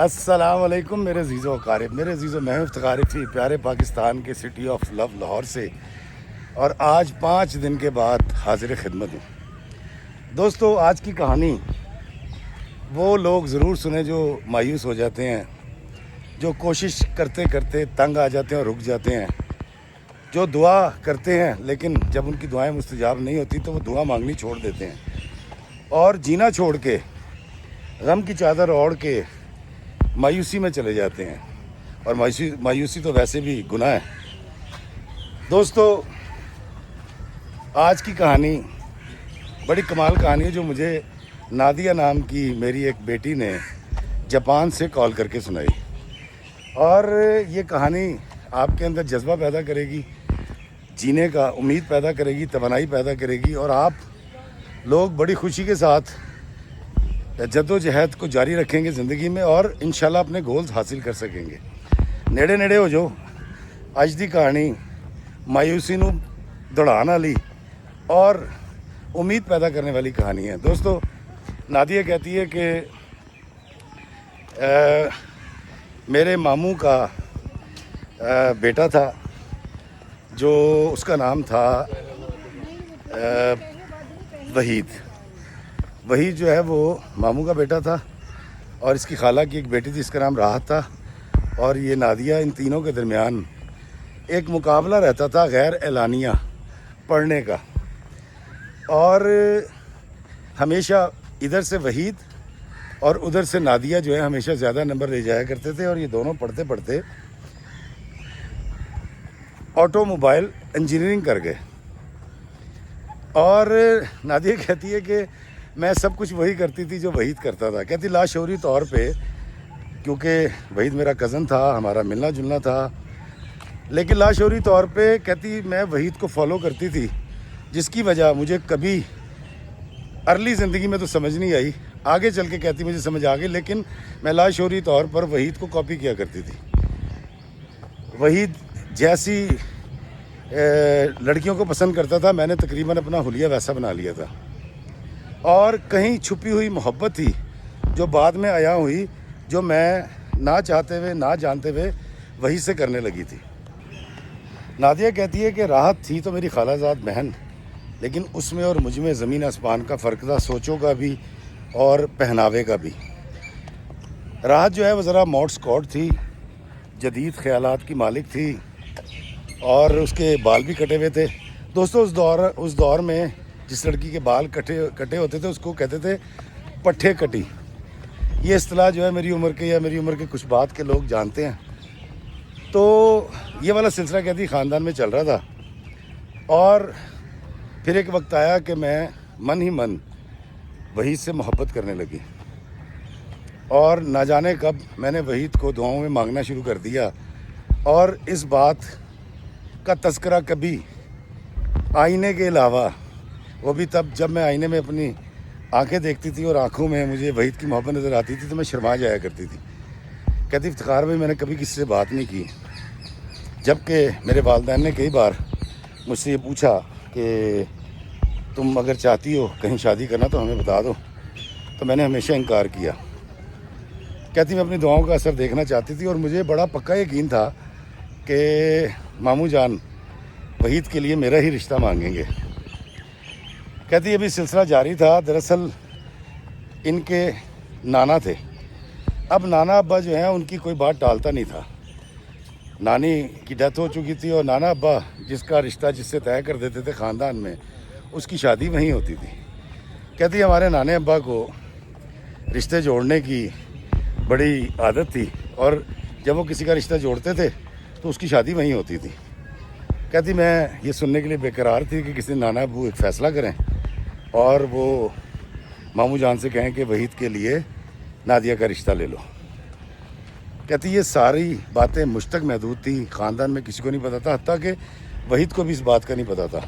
السلام علیکم میرے عزیزو اقارب، میرے عزیزو میں افتخار تھی پیارے پاکستان کے سٹی آف لو لاہور سے، اور آج 5 دن کے بعد حاضر خدمت ہوں۔ دوستو، آج کی کہانی وہ لوگ ضرور سنیں جو مایوس ہو جاتے ہیں، جو کوشش کرتے کرتے تنگ آ جاتے ہیں اور رک جاتے ہیں، جو دعا کرتے ہیں لیکن جب ان کی دعائیں مستجاب نہیں ہوتی تو وہ دعا مانگنی چھوڑ دیتے ہیں اور جینا چھوڑ کے غم کی چادر اوڑھ کے مایوسی میں چلے جاتے ہیں، اور مایوسی تو ویسے بھی گناہ ہے۔ دوستو، آج کی کہانی بڑی کمال کہانی ہے جو مجھے نادیہ نام کی میری ایک بیٹی نے جاپان سے کال کر کے سنائی، اور یہ کہانی آپ کے اندر جذبہ پیدا کرے گی، جینے کا امید پیدا کرے گی، توانائی پیدا کرے گی، اور آپ لوگ بڑی خوشی کے ساتھ جد و جہد کو جاری رکھیں گے زندگی میں، اور انشاءاللہ اپنے گولز حاصل کر سکیں گے۔ نیڑے نیڑے ہو جو اج دی کہانی مایوسی نو دوڑان والی اور امید پیدا کرنے والی کہانی ہے۔ دوستو، نادیہ کہتی ہے کہ میرے ماموں کا بیٹا تھا، جو اس کا نام تھا وحید جو ہے وہ ماموں کا بیٹا تھا، اور اس کی خالہ کی ایک بیٹی تھی، اس کا نام راحت تھا، اور یہ نادیہ، ان تینوں کے درمیان ایک مقابلہ رہتا تھا غیر اعلانیہ پڑھنے کا، اور ہمیشہ ادھر سے وحید اور ادھر سے نادیہ جو ہے ہمیشہ زیادہ نمبر لے جایا کرتے تھے، اور یہ دونوں پڑھتے پڑھتے آٹو موبائل انجینئرنگ کر گئے۔ اور نادیہ کہتی ہے کہ میں سب کچھ وہی کرتی تھی جو وحید کرتا تھا۔ کہتی لاشعوری طور پہ، کیونکہ وحید میرا کزن تھا، ہمارا ملنا جلنا تھا، لیکن لاشعوری طور پہ کہتی میں وحید کو فالو کرتی تھی، جس کی وجہ مجھے کبھی ارلی زندگی میں تو سمجھ نہیں آئی، آگے چل کے کہتی مجھے سمجھ آ گئی، لیکن میں لاشعوری طور پر وحید کو کاپی کیا کرتی تھی۔ وحید جیسی لڑکیوں کو پسند کرتا تھا، میں نے تقریباً اپنا حلیہ ویسا بنا لیا تھا، اور کہیں چھپی ہوئی محبت تھی جو بعد میں عیاں ہوئی، جو میں نہ چاہتے ہوئے نہ جانتے ہوئے وہی سے کرنے لگی تھی۔ نادیہ کہتی ہے کہ راحت تھی تو میری خالہ زاد بہن، لیکن اس میں اور مجھ میں زمین آسمان کا فرق تھا، سوچوں کا بھی اور پہناوے کا بھی۔ راحت جو ہے وہ ذرا موڈ اسکاٹ تھی، جدید خیالات کی مالک تھی، اور اس کے بال بھی کٹے ہوئے تھے۔ دوستو، اس دور میں جس لڑکی کے بال کٹے ہوتے تھے اس کو کہتے تھے پٹھے کٹی۔ یہ اصطلاح جو ہے میری عمر کے یا میری عمر کے کچھ بعد کے لوگ جانتے ہیں۔ تو یہ والا سلسلہ کہتی خاندان میں چل رہا تھا، اور پھر ایک وقت آیا کہ میں من ہی من وحید سے محبت کرنے لگی، اور نہ جانے کب میں نے وحید کو دعاؤں میں مانگنا شروع کر دیا، اور اس بات کا تذکرہ کبھی آئینے کے علاوہ، وہ بھی تب جب میں آئینے میں اپنی آنکھیں دیکھتی تھی اور آنکھوں میں مجھے وحید کی محبت نظر آتی تھی تو میں شرما جایا کرتی تھی۔ کہتی افتخار بھائی میں نے کبھی کسی سے بات نہیں کی، جبکہ میرے والدین نے کئی بار مجھ سے یہ پوچھا کہ تم اگر چاہتی ہو کہیں شادی کرنا تو ہمیں بتا دو، تو میں نے ہمیشہ انکار کیا۔ کہتی میں اپنی دعاؤں کا اثر دیکھنا چاہتی تھی، اور مجھے بڑا پکا یقین تھا کہ ماموں جان وحید کے لیے میرا ہی رشتہ مانگیں گے۔ کہتی ابھی سلسلہ جاری تھا، دراصل ان کے نانا تھے، اب نانا ابا جو ہیں ان کی کوئی بات ٹالتا نہیں تھا، نانی کی ڈیتھ ہو چکی تھی، اور نانا ابا جس کا رشتہ جس سے طے کر دیتے تھے خاندان میں، اس کی شادی وہیں ہوتی تھی۔ کہتی ہمارے نانے ابا کو رشتے جوڑنے کی بڑی عادت تھی، اور جب وہ کسی کا رشتہ جوڑتے تھے تو اس کی شادی وہیں ہوتی تھی۔ کہتی میں یہ سننے کے لیے بے قرار تھی کہ کسی نانا ابو ایک فیصلہ کریں اور وہ ماموں جان سے کہیں کہ وحید کے لیے نادیہ کا رشتہ لے لو۔ کہتی یہ ساری باتیں مجھ تک محدود تھی، خاندان میں کسی کو نہیں پتا تھا، حتیٰ کہ وحید کو بھی اس بات کا نہیں پتا تھا۔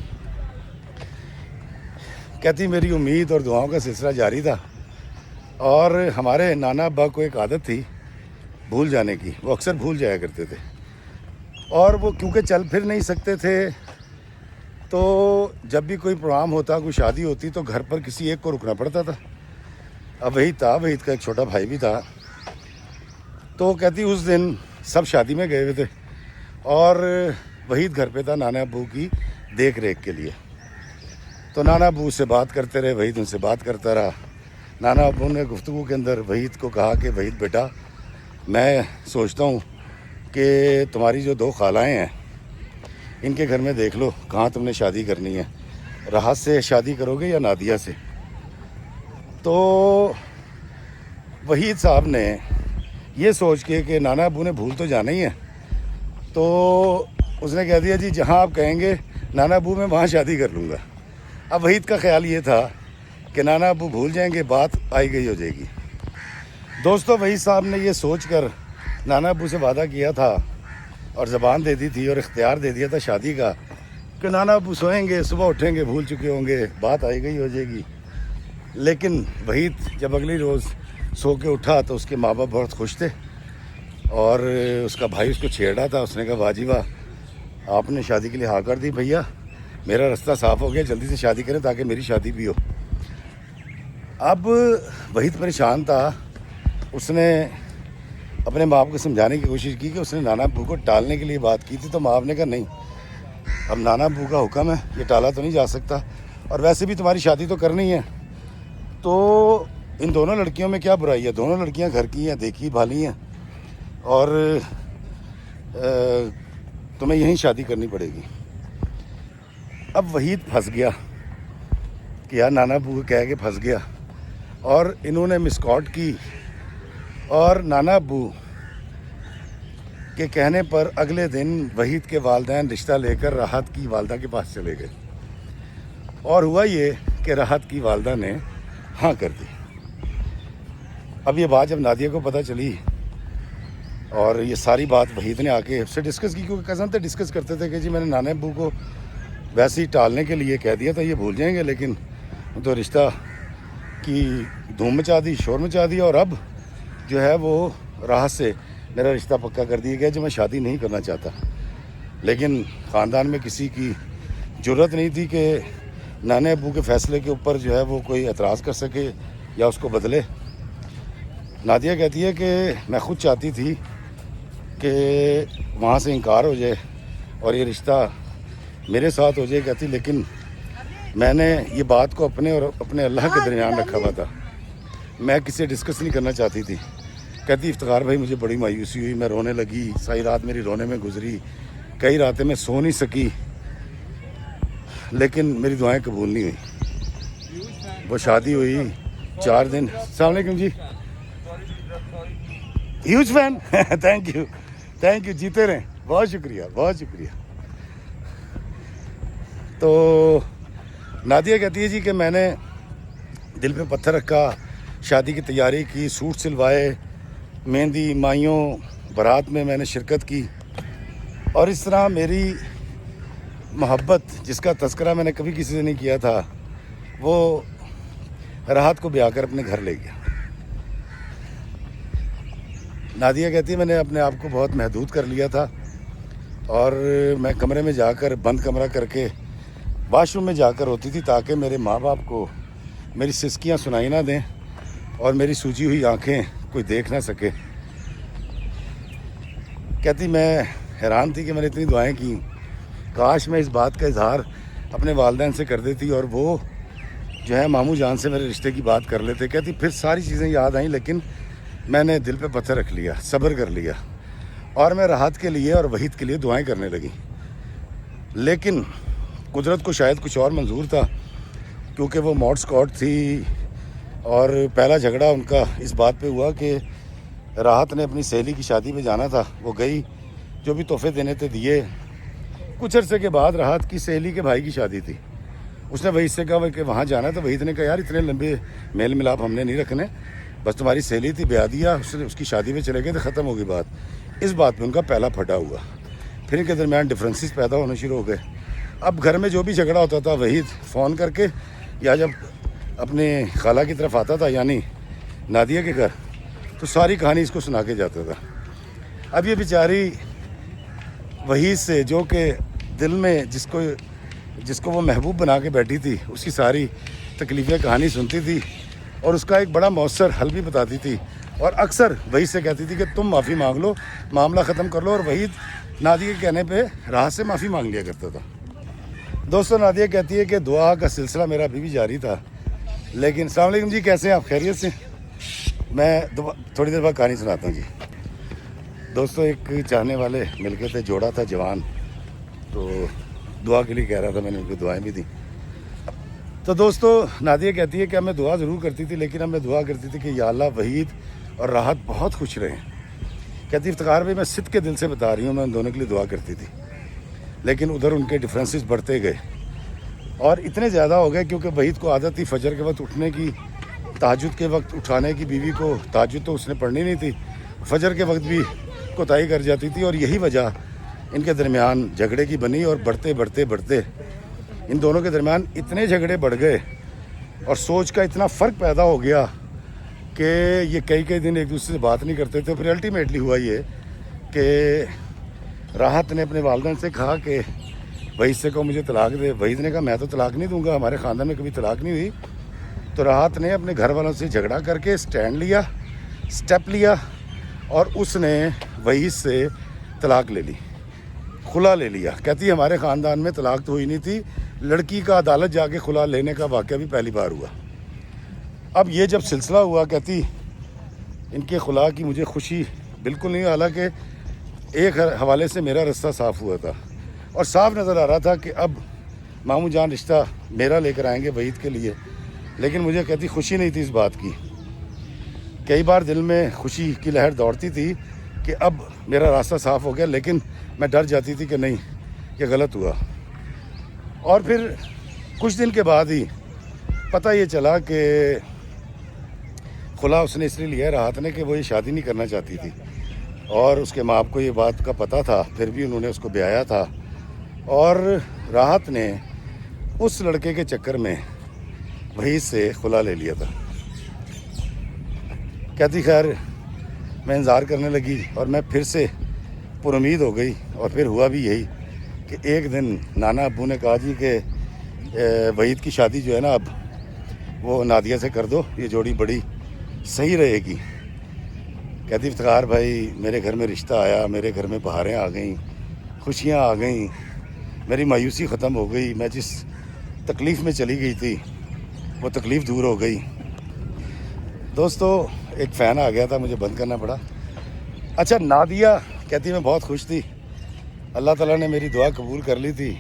کہتی میری امید اور دعاؤں کا سلسلہ جاری تھا، اور ہمارے نانا ابا کو ایک عادت تھی بھول جانے کی، وہ اکثر بھول جایا کرتے تھے، اور وہ کیونکہ چل پھر نہیں سکتے تھے تو جب بھی کوئی پروگرام ہوتا، کوئی شادی ہوتی تو گھر پر کسی ایک کو رکنا پڑتا تھا۔ اب وحید تھا، وحید کا ایک چھوٹا بھائی بھی تھا، تو وہ کہتی اس دن سب شادی میں گئے ہوئے تھے اور وحید گھر پہ تھا نانا ابو کی دیکھ ریکھ کے لیے. تو نانا ابو سے بات کرتے رہے, وحید ان سے بات کرتا رہا. نانا ابو نے گفتگو کے اندر وحید کو کہا کہ وحید بیٹا, میں سوچتا ہوں کہ تمہاری جو 2 خالائیں ہیں ان کے گھر میں دیکھ لو کہاں تم نے شادی کرنی ہے, راحت سے شادی کرو گے یا نادیہ سے. تو وحید صاحب نے یہ سوچ کے کہ نانا ابو نے بھول تو جانا ہی ہے, تو اس نے کہہ دیا جی جہاں آپ کہیں گے نانا ابو میں وہاں شادی کر لوں گا. اب وحید کا خیال یہ تھا کہ نانا ابو بھول جائیں گے, بات آئی گئی ہو جائے گی. دوستو, وحید صاحب نے یہ سوچ کر نانا ابو سے وعدہ کیا تھا اور زبان دے دی تھی اور اختیار دے دیا تھا شادی کا کہ نانا ابو سوئیں گے, صبح اٹھیں گے, بھول چکے ہوں گے, بات آئی گئی ہو جائے گی. لیکن وحید جب اگلی روز سو کے اٹھا تو اس کے ماں باپ بہت خوش تھے اور اس کا بھائی اس کو چھیڑ رہا تھا. اس نے کہا واہ جی واہ, آپ نے شادی کے لیے ہاں کر دی, بھیا میرا رستہ صاف ہو گیا, جلدی سے شادی کریں تاکہ میری شادی بھی ہو. اب وحید پریشان تھا. اس نے اپنے ماں باپ کو سمجھانے کی کوشش کی کہ اس نے نانا ابو کو ٹالنے کے لیے بات کی تھی, تو ماں باپ نے کہا نہیں, اب نانا ابو کا حکم ہے, یہ ٹالا تو نہیں جا سکتا, اور ویسے بھی تمہاری شادی تو کرنی ہے. تو ان دونوں لڑکیوں میں کیا برائی ہے, دونوں لڑکیاں گھر کی ہیں, دیکھی بھالی ہیں, اور تمہیں یہیں شادی کرنی پڑے گی. اب وحید پھنس گیا کہ یار نانا ابو کو کہہ کے پھنس گیا, اور انہوں نے مس کال کی اور نانا ابو کے کہنے پر اگلے دن وحید کے والدین رشتہ لے کر راحت کی والدہ کے پاس چلے گئے. اور ہوا یہ کہ راحت کی والدہ نے ہاں کر دی. اب یہ بات جب نادیہ کو پتہ چلی اور یہ ساری بات وحید نے آ کے سے ڈسکس کی, کیونکہ کزن تھے, ڈسکس کرتے تھے کہ جی میں نے نانا ابو کو ویسے ہی ٹالنے کے لیے کہہ دیا تھا, یہ بھول جائیں گے, لیکن تو رشتہ کی دھوم مچا دی, شور مچا دیا, اور اب جو ہے وہ راحت سے میرا رشتہ پکا کر دیا گیا جو میں شادی نہیں کرنا چاہتا. لیکن خاندان میں کسی کی جرت نہیں تھی کہ نانے ابو کے فیصلے کے اوپر جو ہے وہ کوئی اعتراض کر سکے یا اس کو بدلے. نادیہ کہتی ہے کہ میں خود چاہتی تھی کہ وہاں سے انکار ہو جائے اور یہ رشتہ میرے ساتھ ہو جائے. کہتی لیکن میں نے یہ بات کو اپنے اور اپنے اللہ کے درمیان رکھا ہوا تھا, میں کسی سے ڈسکس نہیں کرنا چاہتی تھی. کہتی افتخار بھائی مجھے بڑی مایوسی ہوئی, میں رونے لگی, ساری رات میری رونے میں گزری, کئی راتیں میں سو نہیں سکی, لیکن میری دعائیں قبول نہیں ہوئی. وہ شادی ہوئی 4 دن. السلام علیکم جی, ہیوج فین, تھینک یو, جیتے رہیں, بہت شکریہ بہت شکریہ. تو نادیہ کہتی ہے جی کہ میں نے دل پہ پتھر رکھا, شادی کی تیاری کی, سوٹ سلوائے, مہندی, مائیوں, بارات میں نے شرکت کی, اور اس طرح میری محبت جس کا تذکرہ میں نے کبھی کسی سے نہیں کیا تھا وہ راحت کو بیاہ کر اپنے گھر لے گیا. نادیہ کہتی ہے میں نے اپنے آپ کو بہت محدود کر لیا تھا, اور میں کمرے میں جا کر بند کمرہ کر کے واش روم میں جا کر ہوتی تھی تاکہ میرے ماں باپ کو میری سسکیاں سنائی نہ دیں اور میری سوجی ہوئی آنکھیں کوئی دیکھ نہ سکے. کہتی میں حیران تھی کہ میں نے اتنی دعائیں کی, کاش میں اس بات کا اظہار اپنے والدین سے کر دیتی اور وہ جو ہے ماموں جان سے میرے رشتے کی بات کر لیتے. کہتی پھر ساری چیزیں یاد آئیں, لیکن میں نے دل پہ پتھر رکھ لیا, صبر کر لیا, اور میں راحت کے لیے اور وحید کے لیے دعائیں کرنے لگی. لیکن قدرت کو شاید کچھ اور منظور تھا, کیونکہ وہ موڈ اسکاٹ تھی, اور پہلا جھگڑا ان کا اس بات پہ ہوا کہ راحت نے اپنی سہیلی کی شادی پہ جانا تھا, وہ گئی, جو بھی تحفے دینے تھے دیے. کچھ عرصے کے بعد راحت کی سہیلی کے بھائی کی شادی تھی. اس نے وحید سے کہا کہ وہاں جانا تھا. وحید نے کہا یار اتنے لمبے میل ملاپ ہم نے نہیں رکھنے, بس تمہاری سہیلی تھی, بیاہ دیا, اس کی شادی پہ چلے گئے تو ختم ہو گئی بات. اس بات پہ ان کا پہلا پھٹا ہوا. پھر ان کے درمیان ڈفرینسز پیدا ہونے شروع ہو گئے. اب گھر میں جو بھی جھگڑا ہوتا تھا وحید فون کر کے یا جب اپنے خالہ کی طرف آتا تھا یعنی نادیہ کے گھر, تو ساری کہانی اس کو سنا کے جاتا تھا. اب یہ بیچاری وحید سے جو کہ دل میں جس کو وہ محبوب بنا کے بیٹھی تھی اس کی ساری تکلیفیں کہانی سنتی تھی اور اس کا ایک بڑا مؤثر حل بھی بتاتی تھی, اور اکثر وحید سے کہتی تھی کہ تم معافی مانگ لو، معاملہ ختم کر لو، اور وحید نادیہ کے کہنے پہ راحت سے معافی مانگ لیا کرتا تھا۔ دوستو نادیہ کہتی ہے کہ دعا کا سلسلہ میرا ابھی بھی جاری تھا، لیکن السلام علیکم جی، کیسے ہیں آپ؟ خیریت سے؟ میں تھوڑی دیر بعد کہانی سناتا ہوں جی۔ دوستو ایک چاہنے والے مل کے تھے، جوڑا تھا جوان، تو دعا کے لیے کہہ رہا تھا، میں نے ان کو دعائیں بھی دیں۔ تو دوستو نادیہ کہتی ہے کہ اب میں دعا ضرور کرتی تھی، لیکن اب میں دعا کرتی تھی کہ یا اللہ وحید اور راحت بہت خوش رہیں۔ کہتی افتخار بھائی میں صدق کے دل سے بتا رہی ہوں، میں ان دونوں کے لیے دعا کرتی تھی، لیکن ادھر ان کے ڈفرینسز بڑھتے گئے اور اتنے زیادہ ہو گئے کیونکہ وحید کو عادت تھی فجر کے وقت اٹھنے کی، تہجد کے وقت اٹھانے کی، بیوی کو تہجد تو اس نے پڑھنی نہیں تھی، فجر کے وقت بھی کوتاہی کر جاتی تھی، اور یہی وجہ ان کے درمیان جھگڑے کی بنی، اور بڑھتے بڑھتے بڑھتے ان دونوں کے درمیان اتنے جھگڑے بڑھ گئے اور سوچ کا اتنا فرق پیدا ہو گیا کہ یہ کئی دن ایک دوسرے سے بات نہیں کرتے تھے۔ پھر الٹیمیٹلی ہوا یہ کہ راحت نے اپنے والدین سے کہا کہ وحید سے کہو مجھے طلاق دے۔ وحید نے کہا میں تو طلاق نہیں دوں گا، ہمارے خاندان میں کبھی طلاق نہیں ہوئی۔ تو راحت نے اپنے گھر والوں سے جھگڑا کر کے اسٹیپ لیا اور اس نے وحید سے طلاق لے لی، خلا لے لیا۔ کہتی ہمارے خاندان میں طلاق تو ہوئی نہیں تھی، لڑکی کا عدالت جا کے خلا لینے کا واقعہ بھی پہلی بار ہوا۔ اب یہ جب سلسلہ ہوا، کہتی ان کے خلا کی مجھے خوشی بالکل نہیں، حالانکہ ایک حوالے سے میرا رستہ صاف ہوا تھا اور صاف نظر آ رہا تھا کہ اب ماموں جان رشتہ میرا لے کر آئیں گے وحید کے لیے، لیکن مجھے کہتی خوشی نہیں تھی اس بات کی۔ کئی بار دل میں خوشی کی لہر دوڑتی تھی کہ اب میرا راستہ صاف ہو گیا، لیکن میں ڈر جاتی تھی کہ نہیں یہ غلط ہوا۔ اور پھر کچھ دن کے بعد ہی پتہ یہ چلا کہ خلا اس نے اس لیے لیا راحت نے کہ وہ یہ شادی نہیں کرنا چاہتی تھی، اور اس کے ماں باپ کو یہ بات کا پتہ تھا، پھر بھی انہوں نے اس کو بیایا تھا، اور راحت نے اس لڑکے کے چکر میں وحید سے خلا لے لیا تھا۔ کہتی خیر میں انتظار کرنے لگی اور میں پھر سے پر امید ہو گئی، اور پھر ہوا بھی یہی کہ ایک دن نانا ابو نے کہا جی کہ وحید کی شادی جو ہے نا اب وہ نادیہ سے کر دو، یہ جوڑی بڑی صحیح رہے گی۔ کہتی افتخار بھائی میرے گھر میں رشتہ آیا، میرے گھر میں بہاریں آ گئیں، خوشیاں آ گئیں، میری مایوسی ختم ہو گئی، میں جس تکلیف میں چلی گئی تھی وہ تکلیف دور ہو گئی۔ دوستو ایک فین آ گیا تھا، مجھے بند کرنا پڑا۔ اچھا نادیہ کہتی میں بہت خوش تھی، اللہ تعالیٰ نے میری دعا قبول کر لی تھی،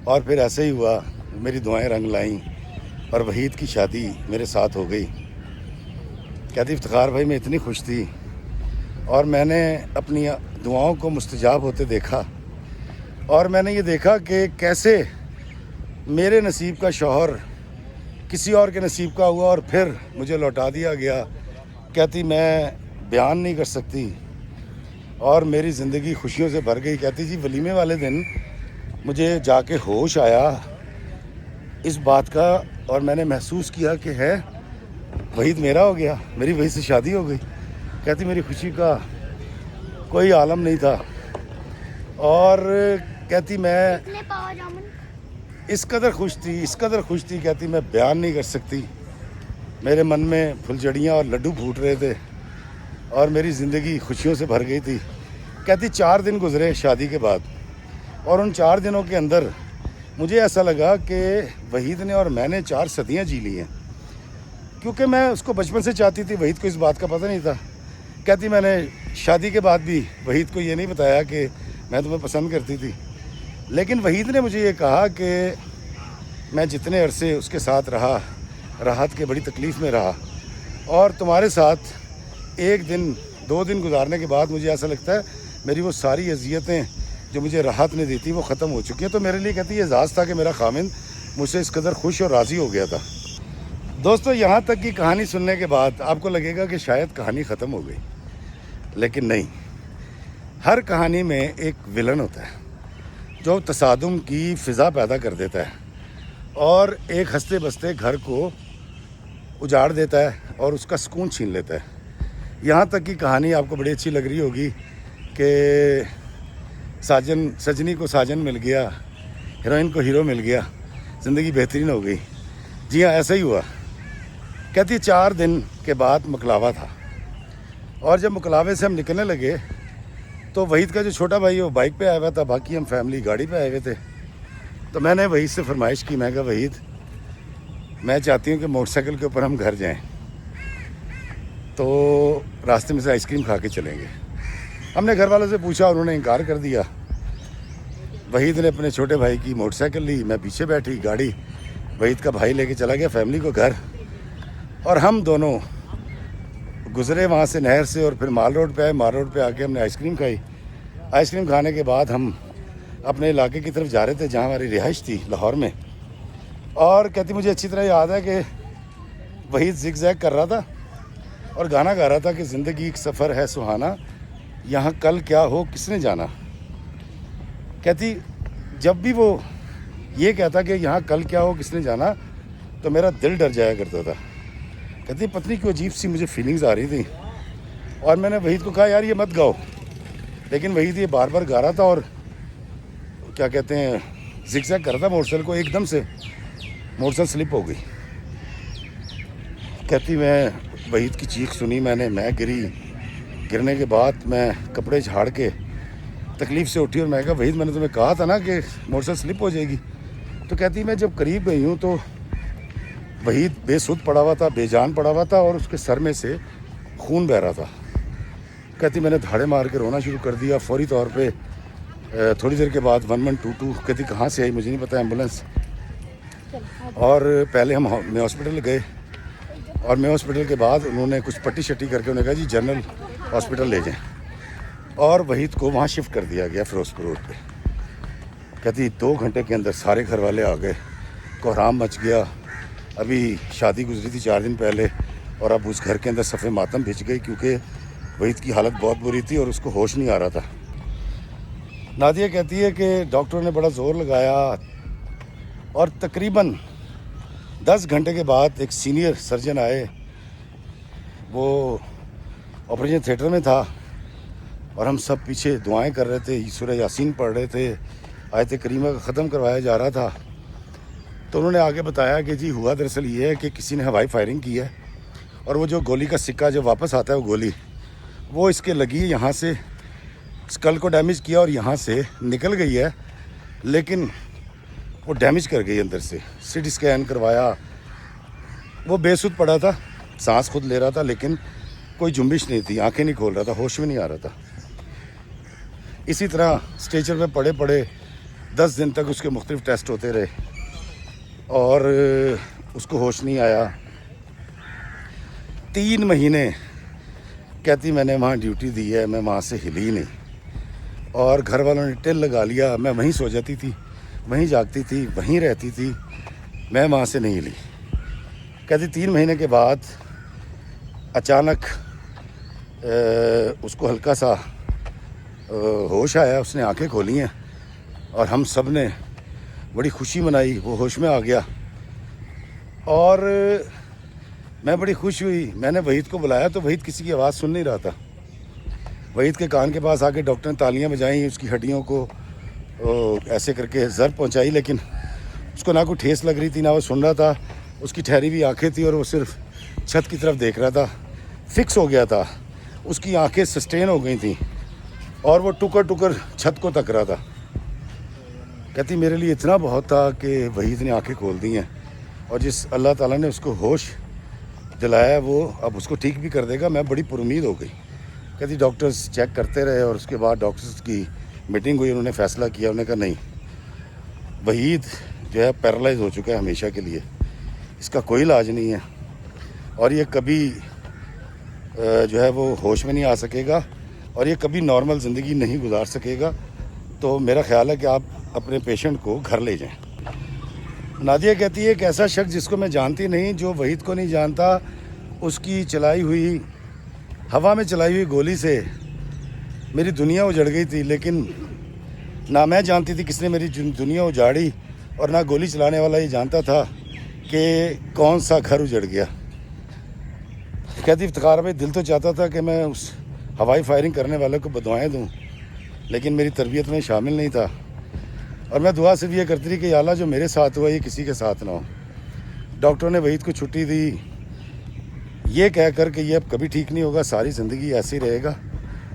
اور پھر ایسے ہی ہوا، میری دعائیں رنگ لائیں اور وحید کی شادی میرے ساتھ ہو گئی۔ کہتی افتخار بھائی میں اتنی خوش تھی، اور میں نے اپنی دعاؤں کو مستجاب ہوتے دیکھا، اور میں نے یہ دیکھا کہ کیسے میرے نصیب کا شوہر کسی اور کے نصیب کا ہوا اور پھر مجھے لوٹا دیا گیا۔ کہتی میں بیان نہیں کر سکتی، اور میری زندگی خوشیوں سے بھر گئی۔ کہتی جی ولیمے والے دن مجھے جا کے ہوش آیا اس بات کا، اور میں نے محسوس کیا کہ ہے وحید میرا ہو گیا، میری وحید سے شادی ہو گئی۔ کہتی میری خوشی کا کوئی عالم نہیں تھا، اور کہتی میں اس قدر خوش تھی کہتی میں بیان نہیں کر سکتی، میرے من میں پھلجھڑیاں اور لڈو پھوٹ رہے تھے، اور میری زندگی خوشیوں سے بھر گئی تھی۔ کہتی 4 دن گزرے شادی کے بعد، اور ان 4 دنوں کے اندر مجھے ایسا لگا کہ وحید نے اور میں نے 4 صدیاں جی لی ہیں، کیونکہ میں اس کو بچپن سے چاہتی تھی، وحید کو اس بات کا پتہ نہیں تھا۔ کہتی میں نے شادی کے بعد بھی وحید کو یہ نہیں بتایا کہ میں تمہیں پسند کرتی تھی، لیکن وحید نے مجھے یہ کہا کہ میں جتنے عرصے اس کے ساتھ رہا، راحت کے بڑی تکلیف میں رہا، اور تمہارے ساتھ 1 دن 2 دن گزارنے کے بعد مجھے ایسا لگتا ہے میری وہ ساری اذیتیں جو مجھے راحت نے دی تھی وہ ختم ہو چکی ہیں۔ تو میرے لیے کہتی یہ اعزاز تھا کہ میرا خامند مجھ سے اس قدر خوش اور راضی ہو گیا تھا۔ دوستو یہاں تک کی کہانی سننے کے بعد آپ کو لگے گا کہ شاید کہانی ختم ہو گئی، لیکن نہیں، ہر کہانی میں ایک ولن ہوتا ہے جو تصادم کی فضا پیدا کر دیتا ہے اور ایک ہنستے بستے گھر کو اجاڑ دیتا ہے اور اس کا سکون چھین لیتا ہے۔ یہاں تک کی کہانی آپ کو بڑی اچھی لگ رہی ہوگی کہ سجنی کو ساجن مل گیا، ہیروئن کو ہیرو مل گیا، زندگی بہترین ہو گئی۔ جی ہاں ایسا ہی ہوا۔ کہتی 4 دن کے بعد مکلاوا تھا، اور جب مکلاوے سے ہم نکلنے لگے تو وحید کا جو چھوٹا بھائی ہے وہ بائک پہ آیا ہوا تھا، باقی ہم فیملی گاڑی پہ آئے ہوئے تھے. تو میں نے وحید سے فرمائش کی، میں کہا وحید میں چاہتی ہوں کہ موٹر سائیکل کے اوپر ہم گھر جائیں، تو راستے میں سے آئس کریم کھا کے چلیں گے. ہم نے گھر والوں سے پوچھا، انہوں نے انکار کر دیا. وحید نے اپنے چھوٹے بھائی کی موٹر سائیکل لی، میں پیچھے بیٹھی، گاڑی وحید کا بھائی لے کے چلا گیا فیملی کو گھر، اور ہم دونوں گزرے وہاں سے نہر سے اور پھر مال روڈ پہ آئے. مال روڈ پہ آ کے ہم نے آئس کریم کھائی. آئس کریم کھانے کے بعد ہم اپنے علاقے کی طرف جا رہے تھے جہاں ہماری رہائش تھی لاہور میں. اور کہتی مجھے اچھی طرح یاد ہے کہ وحید زگ زیگ کر رہا تھا اور گانا گا رہا تھا کہ زندگی ایک سفر ہے سہانا، یہاں کل کیا ہو کس نے جانا. کہتی جب بھی وہ یہ کہتا کہ یہاں کل کیا ہو کس نے جانا تو میرا دل ڈر جایا کرتا تھا. کہتی پتنی کیوں عجیب سی مجھے فیلنگز آ رہی تھیں، اور میں نے وحید کو کہا یار یہ مت گاؤ، لیکن وحید یہ بار بار گا رہا تھا اور کیا کہتے ہیں زگ زیگ کر رہا تھا موٹر سائیکل کو. ایک دم سے موٹر سائیکل سلپ ہو گئی. کہتی میں وحید کی چیخ سنی میں گری. گرنے کے بعد میں کپڑے جھاڑ کے تکلیف سے اٹھی اور میں کہا وحید میں نے تمہیں کہا تھا نا کہ موٹر سائیکل سلپ ہو جائے گی. تو کہتی میں جب قریب گئی ہوں تو وحید بے سود پڑا ہوا تھا، بے جان پڑا ہوا تھا اور اس کے سر میں سے خون بہہ رہا تھا. کہتی میں نے دھاڑے مار کے رونا شروع کر دیا فوری طور پہ. تھوڑی دیر کے بعد 1122 کہتی کہاں سے آئی مجھے نہیں پتا ایمبولینس. اور پہلے ہم ہاسپٹل گئے اور میں ہاسپٹل کے بعد انہوں نے کچھ پٹی شٹی کر کے انہوں نے کہا جی جنرل ہاسپٹل لے جائیں، اور وحید کو وہاں شفٹ کر دیا گیا فیروزپور روڈ پہ. کہتی 2 گھنٹے کے اندر سارے گھر والے آ گئے، کوہرام مچ گیا. ابھی شادی گزری تھی 4 دن پہلے اور اب اس گھر کے اندر صفِ ماتم بھیج گئی کیونکہ وحید کی حالت بہت بری تھی اور اس کو ہوش نہیں آ رہا تھا. نادیہ کہتی ہے کہ ڈاکٹروں نے بڑا زور لگایا اور تقریباً 10 گھنٹے کے بعد ایک سینئر سرجن آئے. وہ آپریشن تھیٹر میں تھا اور ہم سب پیچھے دعائیں کر رہے تھے، سورہ یاسین پڑھ رہے تھے، آیت کریمہ کا ختم کروایا جا رہا تھا. تو انہوں نے آگے بتایا کہ جی ہوا دراصل یہ ہے کہ کسی نے ہوائی فائرنگ کی ہے اور وہ جو گولی کا سکہ جو واپس آتا ہے وہ گولی وہ اس کے لگی یہاں سے اسکل کو ڈیمیج کیا اور یہاں سے نکل گئی ہے، لیکن وہ ڈیمیج کر گئی اندر سے. سی ٹی اسکین کروایا، وہ بے سود پڑا تھا، سانس خود لے رہا تھا لیکن کوئی جنبش نہیں تھی، آنکھیں نہیں کھول رہا تھا، ہوش میں نہیں آ رہا تھا. اسی طرح اسٹیچر پہ پڑے 10 دن تک اس کے مختلف ٹیسٹ ہوتے رہے اور اس کو ہوش نہیں آیا. 3 مہینے کہتی میں نے وہاں ڈیوٹی دی ہے، میں وہاں سے ہلی نہیں، اور گھر والوں نے ٹل لگا لیا. میں وہیں سو جاتی تھی، وہیں جاگتی تھی، وہیں رہتی تھی، میں وہاں سے نہیں ہلی. کہتی 3 مہینے کے بعد اچانک اس کو ہلکا سا ہوش آیا، اس نے آنکھیں کھولی ہیں اور ہم سب نے بڑی خوشی منائی. وہ ہوش میں آ گیا اور میں بڑی خوش ہوئی. میں نے وحید کو بلایا تو وحید کسی کی آواز سن نہیں رہا تھا. وحید کے کان کے پاس آ کے ڈاکٹر نے تالیاں بجائیں، اس کی ہڈیوں کو ایسے کر کے ضرب پہنچائی، لیکن اس کو نہ کوئی ٹھیس لگ رہی تھی نہ وہ سن رہا تھا. اس کی ٹھہری ہوئی آنکھیں تھیں اور وہ صرف چھت کی طرف دیکھ رہا تھا. فکس ہو گیا تھا، اس کی آنکھیں سسٹین ہو گئی تھیں اور وہ ٹکر چھت کو تک رہا تھا. کہتی میرے لیے اتنا بہت تھا کہ وحید نے آنکھیں کھول دی ہیں اور جس اللہ تعالیٰ نے اس کو ہوش دلایا وہ اب اس کو ٹھیک بھی کر دے گا. میں بڑی پر امید ہو گئی. کہتی ڈاکٹرز چیک کرتے رہے اور اس کے بعد ڈاکٹرز کی میٹنگ ہوئی، انہوں نے فیصلہ کیا. انہوں نے کہا نہیں، وحید جو ہے پیرالائز ہو چکا ہے ہمیشہ کے لیے، اس کا کوئی علاج نہیں ہے اور یہ کبھی جو ہے وہ ہوش میں نہیں آ سکے گا اور یہ کبھی نارمل زندگی نہیں گزار سکے گا. تو میرا خیال ہے کہ آپ اپنے پیشنٹ کو گھر لے جائیں. نادیہ کہتی ہے ایک ایسا شخص جس کو میں جانتی نہیں، جو وحید کو نہیں جانتا، اس کی چلائی ہوئی ہوا میں چلائی ہوئی گولی سے میری دنیا اجڑ گئی تھی، لیکن نہ میں جانتی تھی کس نے میری دنیا اجاڑی اور نہ گولی چلانے والا یہ جانتا تھا کہ کون سا گھر اجڑ گیا. کہتی افتخار بھائی دل تو چاہتا تھا کہ میں اس ہوائی فائرنگ کرنے والے کو بدوائیں دوں، لیکن میری تربیت میں شامل نہیں تھا اور میں دعا صرف یہ کرتی تھی کہ یا اللہ جو میرے ساتھ ہوا یہ کسی کے ساتھ نہ ہو. ڈاکٹروں نے وحید کو چھٹی دی یہ کہہ کر کہ یہ اب کبھی ٹھیک نہیں ہوگا, ساری زندگی ایسے ہی رہے گا,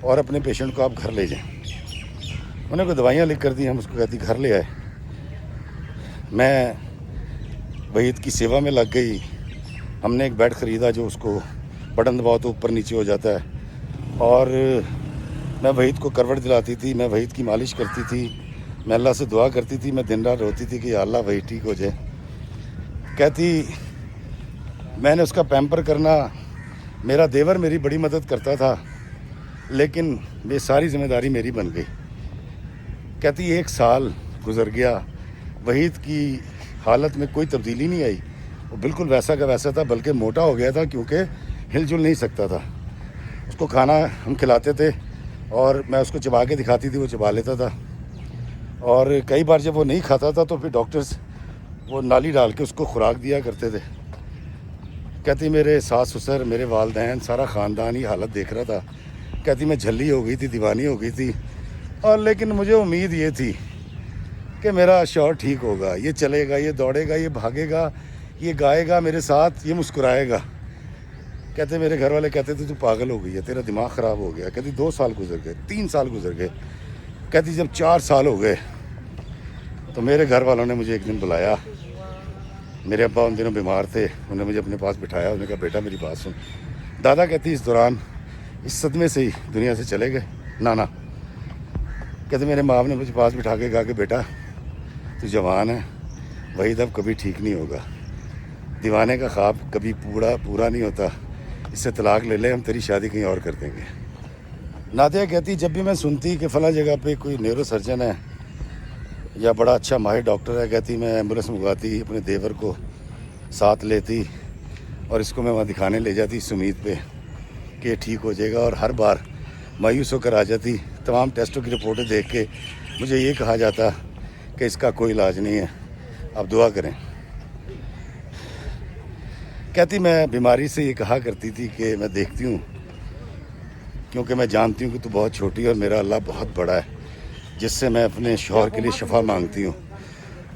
اور اپنے پیشنٹ کو آپ گھر لے جائیں. انہیں کوئی دوائیاں لکھ کر دی, ہم اس کو کہتی گھر لے آئے. میں وحید کی سیوا میں لگ گئی. ہم نے ایک بیڈ خریدا جو اس کو بٹن دباؤ تو اوپر نیچے ہو جاتا ہے, اور میں وحید کو کروٹ دلاتی تھی, میں وحید کی مالش کرتی تھی, میں اللہ سے دعا کرتی تھی, میں دن رات روتی تھی کہ یا اللہ وحید ٹھیک ہو جائے. کہتی میں نے اس کا پیمپر کرنا, میرا دیور میری بڑی مدد کرتا تھا, لیکن یہ ساری ذمہ داری میری بن گئی. کہتی 1 سال گزر گیا, وحید کی حالت میں کوئی تبدیلی نہیں آئی, وہ بالکل ویسا کا ویسا تھا, بلکہ موٹا ہو گیا تھا کیونکہ ہل جل نہیں سکتا تھا. اس کو کھانا ہم کھلاتے تھے اور میں اس کو چبا کے دکھاتی تھی, وہ چبا لیتا تھا, اور کئی بار جب وہ نہیں کھاتا تھا تو پھر ڈاکٹرز وہ نالی ڈال کے اس کو خوراک دیا کرتے تھے. کہتی میرے ساس سسر, میرے والدین, سارا خاندان ہی حالت دیکھ رہا تھا. کہتی میں جھلی ہو گئی تھی, دیوانی ہو گئی تھی, اور لیکن مجھے امید یہ تھی کہ میرا شوہر ٹھیک ہوگا, یہ چلے گا, یہ دوڑے گا, یہ بھاگے گا, یہ گائے گا میرے ساتھ, یہ مسکرائے گا. کہتے میرے گھر والے کہتے تھے تو پاگل ہو گئی ہے, تیرا دماغ خراب ہو گیا. کہتی 2 سال گزر گئے, 3 سال گزر گئے. کہتی جب 4 سال ہو گئے تو میرے گھر والوں نے مجھے ایک دن بلایا. میرے ابا ان دنوں بیمار تھے, انہوں نے مجھے اپنے پاس بٹھایا, انہوں نے کہا بیٹا میری بات سن. دادا کہتی اس دوران اس صدمے سے ہی دنیا سے چلے گئے. نانا کہتے میرے ماں نے مجھے پاس بٹھا کے کہا کہ بیٹا تو جوان ہے, وحید اب کبھی ٹھیک نہیں ہوگا, دیوانے کا خواب کبھی پورا نہیں ہوتا, اس سے طلاق لے لے, ہم تیری شادی کہیں اور کر دیں گے. نادیہ کہتی جب بھی میں سنتی کہ فلاں جگہ پہ کوئی نیورو سرجن ہے یا بڑا اچھا ماہر ڈاکٹر ہے, کہتی میں ایمبولینس منگواتی, اپنے دیور کو ساتھ لیتی اور اس کو میں وہاں دکھانے لے جاتی اس امید پہ کہ یہ ٹھیک ہو جائے گا, اور ہر بار مایوس ہو کر آ جاتی. تمام ٹیسٹوں کی رپورٹیں دیکھ کے مجھے یہ کہا جاتا کہ اس کا کوئی علاج نہیں ہے, آپ دعا کریں. کہتی میں بیماری سے یہ کہا کرتی تھی کہ میں دیکھتی ہوں کیونکہ میں جانتی ہوں کہ تو بہت چھوٹی ہے اور میرا اللہ بہت بڑا ہے جس سے میں اپنے شوہر کے لیے شفا مانگتی ہوں,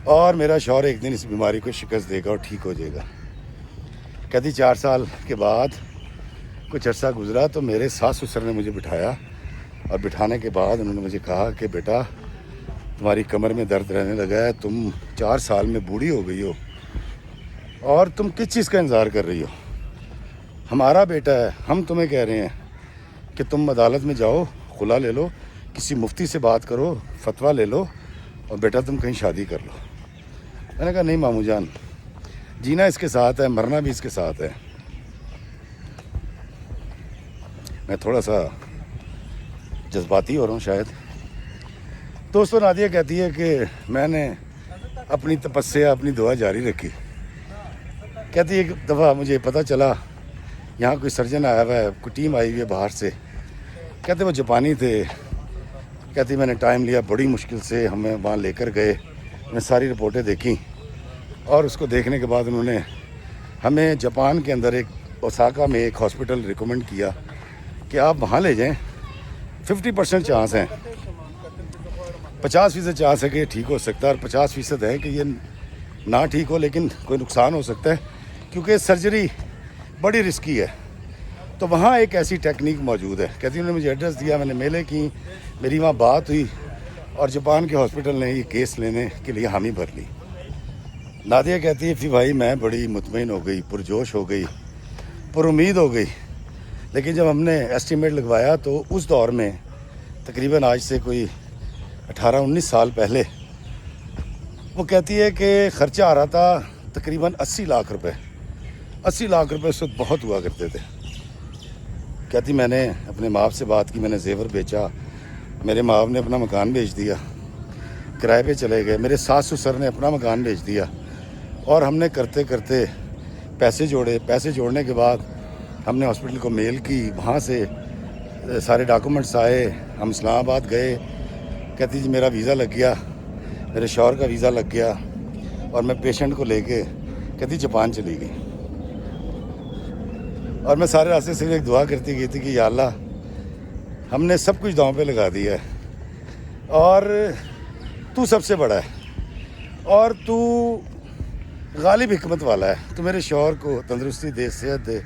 اور میرا شوہر ایک دن اس بیماری کو شکست دے گا اور ٹھیک ہو جائے گا. کہتی 4 سال کے بعد کچھ عرصہ گزرا تو میرے ساس سسر نے مجھے بٹھایا, اور بٹھانے کے بعد انہوں نے مجھے کہا کہ بیٹا تمہاری کمر میں درد رہنے لگا ہے, تم 4 سال میں بوڑھی ہو گئی ہو, اور تم کس چیز کا انتظار کر رہی ہو, ہمارا بیٹا ہے, ہم تمہیں کہہ رہے ہیں کہ تم عدالت میں جاؤ, خلا لے لو, کسی مفتی سے بات کرو, فتویٰ لے لو, اور بیٹا تم کہیں شادی کر لو. میں نے کہا نہیں ماموں جان, جینا اس کے ساتھ ہے, مرنا بھی اس کے ساتھ ہے. میں تھوڑا سا جذباتی ہو رہا ہوں شاید. دوستو نادیہ کہتی ہے کہ میں نے اپنی تپسیا, اپنی دعا جاری رکھی. کہتی ایک دفعہ مجھے پتہ چلا یہاں کوئی سرجن آیا ہوا ہے, کوئی ٹیم آئی ہوئی ہے باہر سے. کہتے وہ جاپانی تھے. کہتی میں نے ٹائم لیا, بڑی مشکل سے ہمیں وہاں لے کر گئے, میں ساری رپورٹیں دیکھیں, اور اس کو دیکھنے کے بعد انہوں نے ہمیں جاپان کے اندر ایک اوساکا میں ایک ہاسپٹل ریکمنڈ کیا کہ آپ وہاں لے جائیں, 50% چانس ہیں, 50% چانس ہے کہ یہ ٹھیک ہو سکتا ہے, اور 50% ہے کہ یہ نہ ٹھیک ہو لیکن کوئی نقصان ہو سکتا ہے کیونکہ سرجری بڑی رسکی ہے. تو وہاں ایک ایسی ٹیکنیک موجود ہے. کہتی انہوں نے مجھے ایڈریس دیا, میں نے میلے کی, میری وہاں بات ہوئی, اور جاپان کے ہاسپٹل نے یہ کیس لینے کے لیے حامی بھر لی. نادیہ کہتی ہے پھر بھائی میں بڑی مطمئن ہو گئی, پرجوش ہو گئی, پر امید ہو گئی. لیکن جب ہم نے ایسٹیمیٹ لگوایا تو اس دور میں تقریباً آج سے کوئی 18-19 سال پہلے, وہ کہتی ہے کہ خرچہ آ رہا تھا تقریباً 80 لاکھ روپے. 80 لاکھ روپے اس وقت بہت ہوا کرتے تھے. کہتی میں نے اپنے ماں سے بات کی, میں نے زیور بیچا, میرے ماں نے اپنا مکان بیچ دیا, کرائے پہ چلے گئے, میرے ساس سسر نے اپنا مکان بیچ دیا, اور ہم نے کرتے کرتے پیسے جوڑے. پیسے جوڑنے کے بعد ہم نے ہاسپٹل کو میل کی, وہاں سے سارے ڈاکومنٹس آئے, ہم اسلام آباد گئے. کہتی جی میرا ویزا لگ گیا, میرے شوہر کا ویزا لگ گیا, اور میں پیشنٹ کو لے کے کہتی جاپان چلی گئی. اور میں سارے راستے سے ایک دعا کرتی گئی تھی کہ یا اللہ ہم نے سب کچھ داؤں پہ لگا دیا ہے, اور تو سب سے بڑا ہے, اور تو غالب حکمت والا ہے, تو میرے شوہر کو تندرستی دے, صحت دے,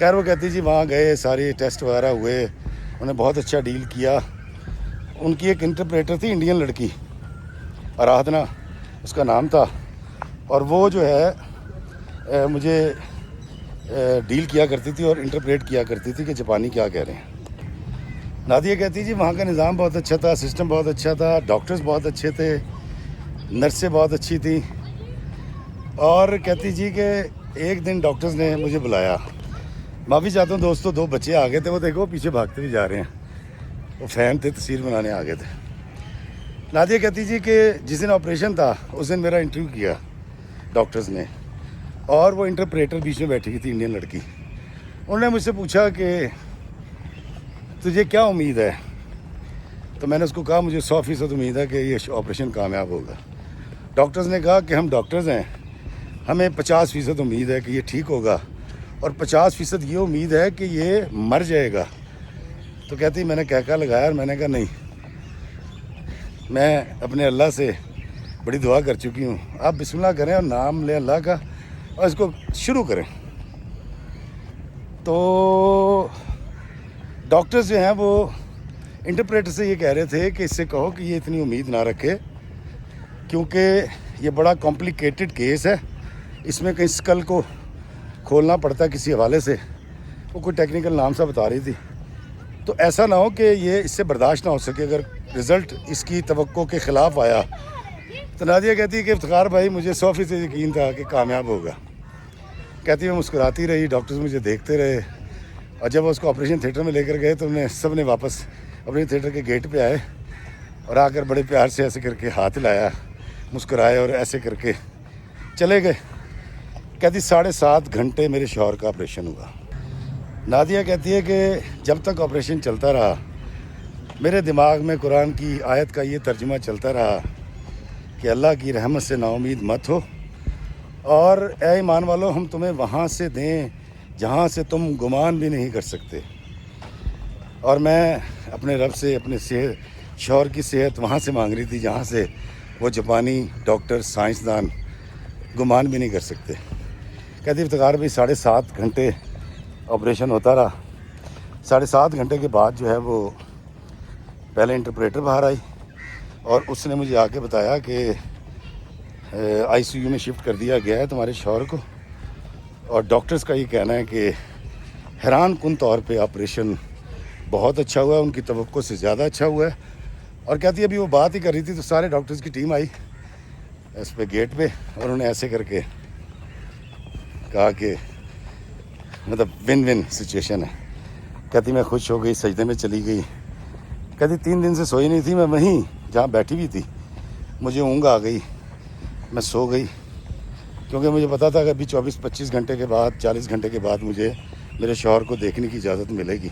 خیر وہ کہتی جی وہاں گئے, سارے ٹیسٹ وغیرہ ہوئے, انہوں نے بہت اچھا ڈیل کیا. ان کی ایک انٹرپریٹر تھی انڈین لڑکی, آرادھنا اس کا نام تھا, اور وہ جو ہے مجھے ڈیل کیا کرتی تھی اور انٹرپریٹ کیا کرتی تھی کہ جاپانی کیا کہہ رہے ہیں. نادیہ کہتی جی وہاں کا نظام بہت اچھا تھا, سسٹم بہت اچھا تھا, ڈاکٹرز بہت اچھے تھے, نرسیں بہت اچھی تھیں. اور کہتی جی کہ ایک دن ڈاکٹرز نے مجھے بلایا, معافی چاہتا ہوں دوستوں, 2 بچے آ گئے تھے, وہ دیکھو پیچھے بھاگتے بھی جا رہے ہیں, وہ فین تھے, تصویر بنانے آ گئے تھے. نادیہ کہتی جی کہ جس دن آپریشن تھا اس دن میرا انٹرویو کیا ڈاکٹرز نے, اور وہ انٹرپریٹر بیچ میں بیٹھی ہوئی تھی انڈین لڑکی. انہوں نے مجھ سے پوچھا کہ تجھے کیا امید ہے, تو میں نے اس کو کہا مجھے 100% امید ہے کہ یہ آپریشن کامیاب ہوگا. ڈاکٹرز نے کہا کہ ہم ڈاکٹرز ہیں, ہمیں 50% امید ہے کہ یہ ٹھیک ہوگا, اور 50% یہ امید ہے کہ یہ مر جائے گا. تو کہتی میں نے کہا لگایا, اور میں نے کہا نہیں, میں اپنے اللہ سے بڑی دعا کر چکی ہوں, آپ بسم اللہ کریں اور نام لیں اللہ کا اور اس کو شروع کریں. تو ڈاکٹرز جو ہیں وہ انٹرپریٹر سے یہ کہہ رہے تھے کہ اس سے کہو کہ یہ اتنی امید نہ رکھے, کیونکہ یہ بڑا کمپلیکیٹڈ کیس ہے, اس میں کہیں اسکل کو کھولنا پڑتا ہے کسی حوالے سے. وہ کوئی ٹیکنیکل نام سا بتا رہی تھی, تو ایسا نہ ہو کہ یہ اس سے برداشت نہ ہو سکے اگر رزلٹ اس کی توقع کے خلاف آیا. تو نادیہ کہتی ہے کہ افتخار بھائی مجھے 100% یقین تھا کہ کامیاب ہوگا. کہتی ہے مسکراتی رہی, ڈاکٹرز مجھے دیکھتے رہے, اور جب اس کو آپریشن تھیٹر میں لے کر گئے تو سب نے واپس اپنے تھیٹر کے گیٹ پہ آئے اور آ کر بڑے پیار سے ایسے کر کے ہاتھ لایا, مسکرائے اور ایسے کر کے چلے گئے. کہتی 7.5 گھنٹے میرے شوہر کا آپریشن ہوا. نادیہ کہتی ہے کہ جب تک آپریشن چلتا رہا میرے دماغ میں قرآن کی آیت کا یہ ترجمہ چلتا رہا کہ اللہ کی رحمت سے نا امید مت ہو, اور اے ایمان والو ہم تمہیں وہاں سے دیں جہاں سے تم گمان بھی نہیں کر سکتے. اور میں اپنے رب سے اپنے شوہر کی صحت وہاں سے مانگ رہی تھی جہاں سے وہ جاپانی ڈاکٹر سائنسدان گمان بھی نہیں کر سکتے. کہتی افتخار بھائی 7.5 گھنٹے آپریشن ہوتا رہا. 7.5 گھنٹے کے بعد جو ہے وہ پہلے انٹرپریٹر باہر آئی, اور اس نے مجھے آ کے بتایا کہ ICU میں شفٹ کر دیا گیا ہے تمہارے شوہر کو, اور ڈاکٹرز کا یہ کہنا ہے کہ حیران کن طور پہ آپریشن بہت اچھا ہوا ہے, ان کی توقع سے زیادہ اچھا ہوا ہے. اور کہتی ہے ابھی وہ بات ہی کر رہی تھی تو سارے ڈاکٹرز کی ٹیم آئی اس پہ گیٹ پہ, اور انہوں نے ایسے کر کے کہا کہ مطلب ون ون سچویشن ہے. کہتی میں خوش ہو گئی, سجدے میں چلی گئی. کہتی 3 دن سے سوئی نہیں تھی, میں وہیں جہاں بیٹھی ہوئی تھی مجھے اونگ آ گئی, میں سو گئی, کیونکہ مجھے پتا تھا کہ ابھی 24-25 گھنٹے کے بعد 40 گھنٹے کے بعد مجھے میرے شوہر کو دیکھنے کی اجازت ملے گی.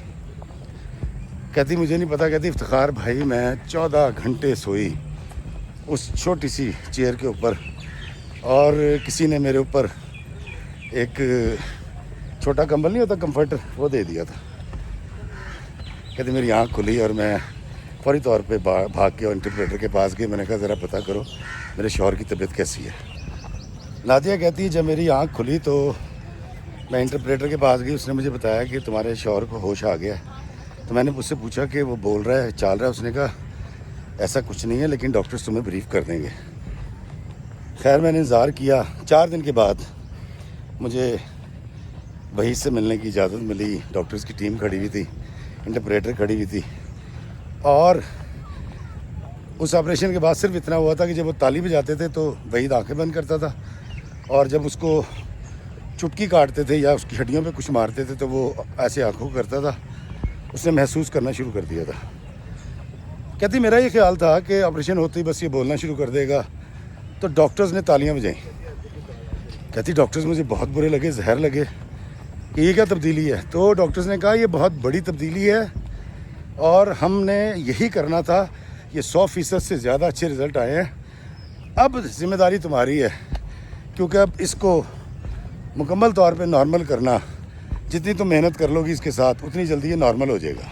کہتی مجھے نہیں پتا, کہتی افتخار بھائی میں 14 گھنٹے سوئی اس چھوٹی سی چیئر کے اوپر, اور کسی نے میرے اوپر ایک چھوٹا کمبل نہیں ہوتا کمفرٹر, وہ دے دیا تھا. کہتی میری آنکھ کھلی اور میں فوری طور پہ بھاگ کے انٹرپریٹر کے پاس گئی. میں نے کہا ذرا پتہ کرو میرے شوہر کی طبیعت کیسی ہے. نادیہ کہتی ہے جب میری آنکھ کھلی تو میں انٹرپریٹر کے پاس گئی, اس نے مجھے بتایا کہ تمہارے شوہر کو ہوش آ گیا ہے. تو میں نے اس سے پوچھا کہ وہ بول رہا ہے, چال رہا ہے؟ اس نے کہا ایسا کچھ نہیں ہے, لیکن ڈاکٹرز تمہیں بریف کر دیں گے. خیر میں نے انتظار کیا. 4 دن کے بعد مجھے وہی سے ملنے کی اجازت ملی. ڈاکٹرز کی ٹیم کھڑی ہوئی تھی, انٹرپریٹر کھڑی ہوئی تھی, اور اس آپریشن کے بعد صرف اتنا ہوا تھا کہ جب وہ تالی بجاتے تھے تو وحید آنکھیں بند کرتا تھا, اور جب اس کو چٹکی کاٹتے تھے یا اس کی ہڈیوں پہ کچھ مارتے تھے تو وہ ایسے آنکھوں کو کرتا تھا. اس نے محسوس کرنا شروع کر دیا تھا. کہتی میرا یہ خیال تھا کہ آپریشن ہوتے ہی بس یہ بولنا شروع کر دے گا. تو ڈاکٹرز نے تالیاں بجائیں. کہتی ڈاکٹرز مجھے بہت برے لگے, زہر لگے کہ یہ کیا تبدیلی ہے. تو ڈاکٹرز نے کہا یہ بہت بڑی تبدیلی ہے اور ہم نے یہی کرنا تھا, یہ 100% سے زیادہ اچھے رزلٹ آئے ہیں, اب ذمہ داری تمہاری ہے, کیونکہ اب اس کو مکمل طور پہ نارمل کرنا, جتنی تم محنت کر لو گی اس کے ساتھ اتنی جلدی یہ نارمل ہو جائے گا.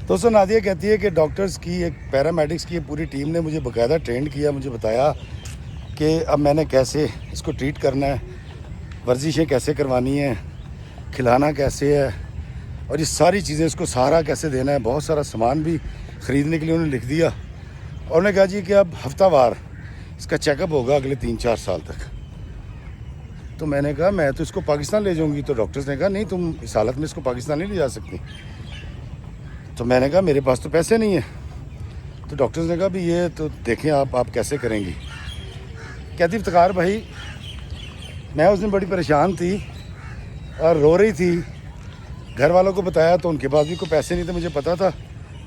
دوستو نادیہ کہتی ہے کہ ڈاکٹرز کی ایک پیرامیڈکس کی پوری ٹیم نے مجھے باقاعدہ ٹرینڈ کیا, مجھے بتایا کہ اب میں نے کیسے اس کو ٹریٹ کرنا ہے, ورزشیں کیسے کروانی ہیں, کھلانا کیسے ہے اور یہ ساری چیزیں اس کو سہارا کیسے دینا ہے. بہت سارا سامان بھی خریدنے کے لیے انہوں نے لکھ دیا اور انہوں نے کہا جی کہ اب ہفتہ وار اس کا چیک اپ ہوگا اگلے 3-4 سال تک. تو میں نے کہا میں تو اس کو پاکستان لے جاؤں گی. تو ڈاکٹرز نے کہا نہیں تم اس حالت میں اس کو پاکستان نہیں لے جا سکتی. تو میں نے کہا میرے پاس تو پیسے نہیں ہیں. تو ڈاکٹرز نے کہا بھی یہ تو دیکھیں آپ کیسے کریں گی. کہتی افتخار بھائی میں اس دن بڑی پریشان تھی اور رو رہی تھی. گھر والوں کو بتایا تو ان کے پاس بھی کوئی پیسے نہیں تھے, مجھے پتا تھا.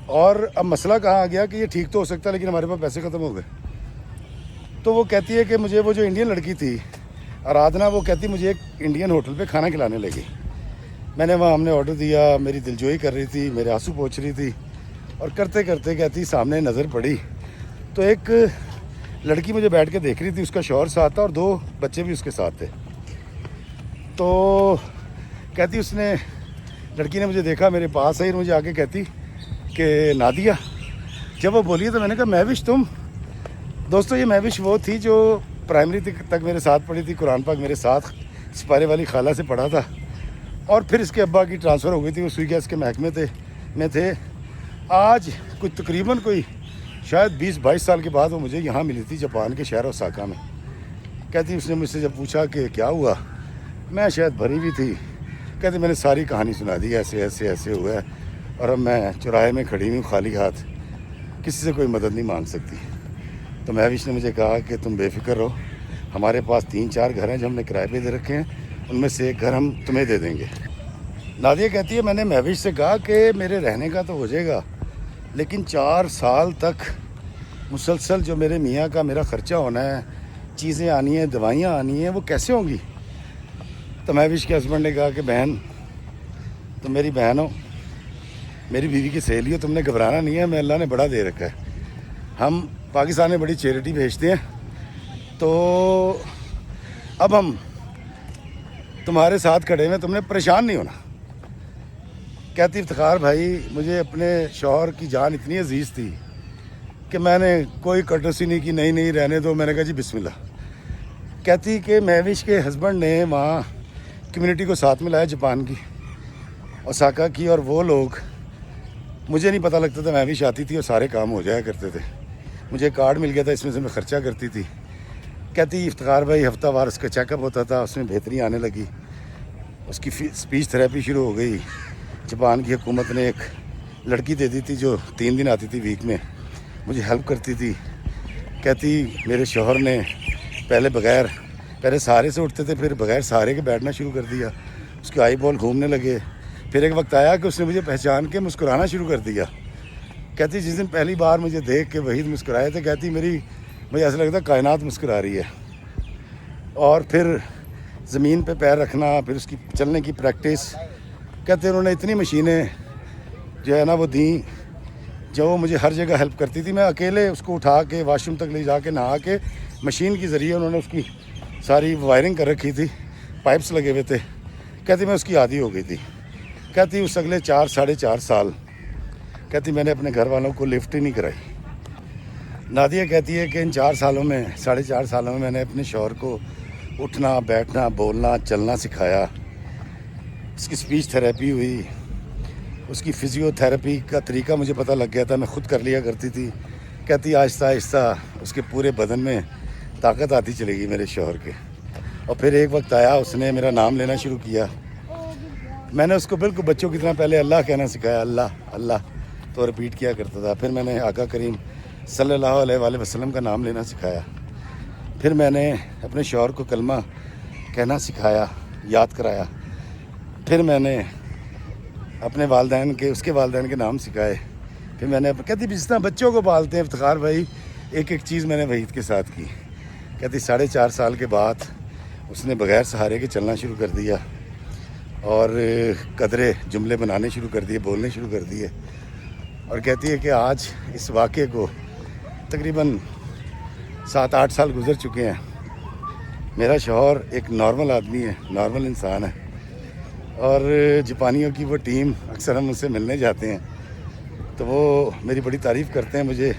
اور اب مسئلہ کہاں آ گیا کہ یہ ٹھیک تو ہو سکتا ہے لیکن ہمارے پاس پیسے ختم ہو گئے. تو وہ کہتی ہے کہ مجھے وہ جو انڈین لڑکی تھی آرادھنا, وہ کہتی مجھے ایک انڈین ہوٹل پہ کھانا کھلانے لگی. میں نے وہاں ہم نے آرڈر دیا, میری دلجوئی کر رہی تھی, میرے آنسو پوچھ رہی تھی اور کرتے کرتے کہتی سامنے نظر پڑی تو ایک لڑکی مجھے بیٹھ کے دیکھ رہی تھی. اس کا شوہر ساتھ تھا اور 2 بچے بھی اس کے ساتھ تھے. تو کہتی اس نے لڑکی نے مجھے دیکھا, میرے پاس آئی اور مجھے آ کے کہتی کہ نادیہ. جب وہ بولی تو میں نے کہا مہوش تم. دوستو یہ مہوش وہ تھی جو پرائمری تک میرے ساتھ پڑھی تھی, قرآن پاک میرے ساتھ سپارے والی خالہ سے پڑھا تھا اور پھر اس کے ابا کی ٹرانسفر ہو گئی تھی, وہ سوئی گیس کے محکمے میں تھے. آج کچھ تقریباً کوئی شاید 20-22 سال کے بعد وہ مجھے یہاں ملی تھی جاپان کے شہر اوساکا میں. کہتی اس نے مجھ سے جب پوچھا کہ کیا ہوا, میں شاید بھری ہوئی تھی, کہتے میں نے ساری کہانی سنا دی, ایسے ایسے ایسے ہوا ہے اور اب میں چوراہے میں کھڑی ہوں خالی ہاتھ, کسی سے کوئی مدد نہیں مانگ سکتی. تو مہوش نے مجھے کہا کہ تم بے فکر رہو, ہمارے پاس 3-4 گھر ہیں جو ہم نے کرائے پہ دے رکھے ہیں, ان میں سے ایک گھر ہم تمہیں دے دیں گے. نادیہ کہتی ہے میں نے مہوش سے کہا کہ میرے رہنے کا تو ہو جائے گا لیکن 4 سال تک مسلسل جو میرے میاں کا میرا خرچہ ہونا ہے, چیزیں آنی ہیں, دوائیاں آنی ہیں, وہ کیسے ہوں گی. تو مہوش کے ہسبینڈ نے کہا کہ بہن تم میری بہن ہو, میری بیوی کی سہیلی ہو, تم نے گھبرانا نہیں ہے, میں اللہ نے بڑا دے رکھا ہے. ہم پاکستان میں بڑی چیریٹی بھیجتے ہیں تو اب ہم تمہارے ساتھ کھڑے ہوئے, تم نے پریشان نہیں ہونا. کہتی افتخار بھائی مجھے اپنے شوہر کی جان اتنی عزیز تھی کہ میں نے کوئی کٹرسی نہیں کی, نہیں رہنے دو. میں نے کہا جی بسم اللہ. کہتی کہ مہوش کے ہسبینڈ نے وہاں کمیونٹی کو ساتھ میں لایا جاپان کی, اوساکا کی, اور وہ لوگ مجھے نہیں پتہ لگتا تھا, مہوش آتی تھی اور سارے کام ہو جایا کرتے تھے. مجھے کارڈ مل گیا تھا, اس میں سے میں خرچہ کرتی تھی. کہتی افتخار بھائی ہفتہ وار اس کا چیک اپ ہوتا تھا, اس میں بہتری آنے لگی, اس کی اسپیچ تھراپی شروع ہو گئی. جاپان کی حکومت نے ایک لڑکی دے دی تھی جو 3 دن آتی تھی ویک میں, مجھے ہیلپ کرتی تھی. کہتی میرے شوہر نے پہلے سہارے سے اٹھتے تھے, پھر بغیر سہارے کے بیٹھنا شروع کر دیا. اس کے آئی بال گھومنے لگے. پھر ایک وقت آیا کہ اس نے مجھے پہچان کے مسکرانا شروع کر دیا. کہتی جس دن پہلی بار مجھے دیکھ کے وحید مسکرائے تھے, کہتی مجھے ایسا لگتا کائنات مسکرا رہی ہے. اور پھر زمین پہ پیر رکھنا, پھر اس کی چلنے کی پریکٹس. کہتے انہوں نے اتنی مشینیں جو ہے نا وہ دیں جو وہ مجھے ہر جگہ ہیلپ کرتی تھی. میں اکیلے اس کو اٹھا کے واش روم تک لے جا کے نہا کے مشین کے ذریعے انہوں نے اس کی ساری وائرنگ کر رکھی تھی, پائپس لگے ہوئے تھے. کہتی میں اس کی عادی ہو گئی تھی. کہتی اس اگلے 4-4.5 سال کہتی میں نے اپنے گھر والوں کو لفٹ ہی نہیں کرائی. نادیہ کہتی ہے کہ ان 4 سالوں میں 4.5 سالوں میں میں نے اپنے شوہر کو اٹھنا بیٹھنا بولنا چلنا سکھایا. اس کی اسپیچ تھراپی ہوئی, اس کی فزیو تھراپی کا طریقہ مجھے پتہ لگ گیا تھا, میں خود کر لیا کرتی تھی. کہتی آہستہ آہستہ اس کے پورے بدن میں طاقت آتی چلے گی میرے شوہر کے. اور پھر ایک وقت آیا اس نے میرا نام لینا شروع کیا. میں نے اس کو بالکل بچوں کی طرح پہلے اللہ کہنا سکھایا, اللہ اللہ, تو رپیٹ کیا کرتا تھا. پھر میں نے آقا کریم صلی اللہ علیہ وآلہ وسلم کا نام لینا سکھایا. پھر میں نے اپنے شوہر کو کلمہ کہنا سکھایا, یاد کرایا. پھر میں نے اپنے والدین کے اس کے والدین کے نام سکھائے. پھر میں نے کہتی جس طرح بچوں کو پالتے ہیں افتخار بھائی, ایک چیز میں نے وحید کے ساتھ کی. کہتی 4.5 سال کے بعد اس نے بغیر سہارے کے چلنا شروع کر دیا اور قدرے جملے بنانے شروع کر دیے, بولنے شروع کر دیے. اور کہتی ہے کہ آج اس واقعے کو تقریباً 7-8 سال گزر چکے ہیں. میرا شوہر ایک نارمل آدمی ہے, نارمل انسان ہے. اور جاپانیوں کی وہ ٹیم اکثر ہم ان سے ملنے جاتے ہیں تو وہ میری بڑی تعریف کرتے ہیں. مجھے